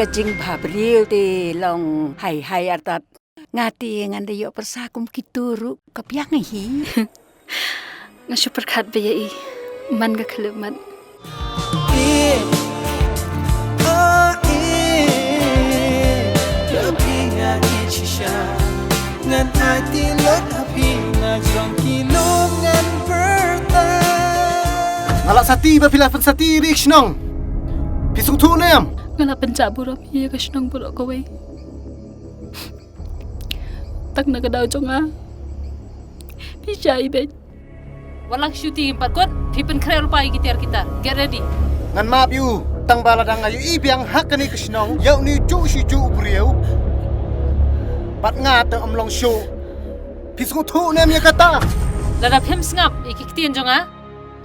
kajing babril ti long hai atat ngati nganda yo persakum kituru kapyang hi. Nga super kat ba yai man ga kalaman. Ngan hati lot api ngajong kilom ngan berta. Ngalak sati ba pilafan sati rich nong. Pisung tu nem. Ngala pencabur iya ka sinong burok kawai. Tak na kadaw jonga. Pisay ben. Walang shooting pat pipen krel pa ikitir kita. Get ready. Ngan maap yu tang baladang ayu ibiang hakani kisnong yau ni ju si ju brieu. Pat ngata omlong show. Pisung tu nem ya kata. Lada pem sngap ikiktian jonga.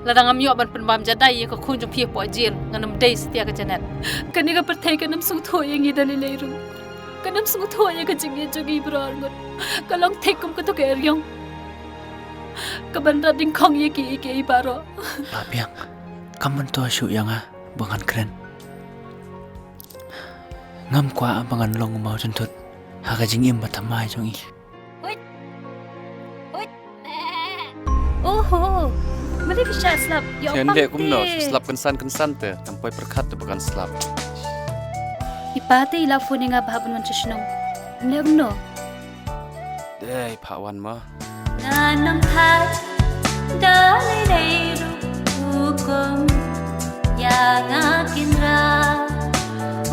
Lada ngam yo ban penbam jadai ya ko kunjung pie po ajil nganam day setia ka janet. Kani ka pertai kanam sung thoy yang idali leiru. Kanam sung thoy ka jingi jogi brar ngot. Kalong tekum ka to keryong. Kabanda ding kong ye ki ke ibaro. Apiang, kaman to asu yang bangan keren. Ngam kwa bangan long mau juntut. Haka jingim batamay jong i. Oh, mali bisa slap. Hindi kumno, slap kansan te, tampay perkat te bakan slap. Ipate ila phone nga bahabon man sinong. Lebno. Dey, pawan mo. Nanam thai dali leiru hukum yang akin ra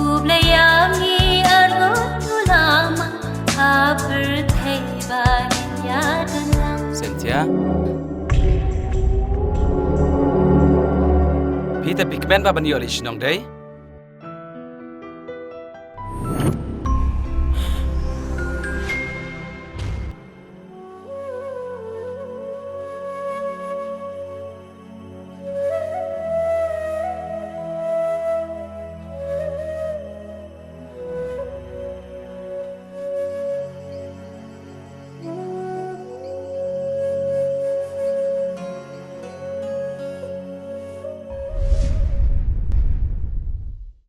ublayangi argot ulama haberthai bagin yadanam. Cynthia? Peter Pigman ba ban yo lich nong day?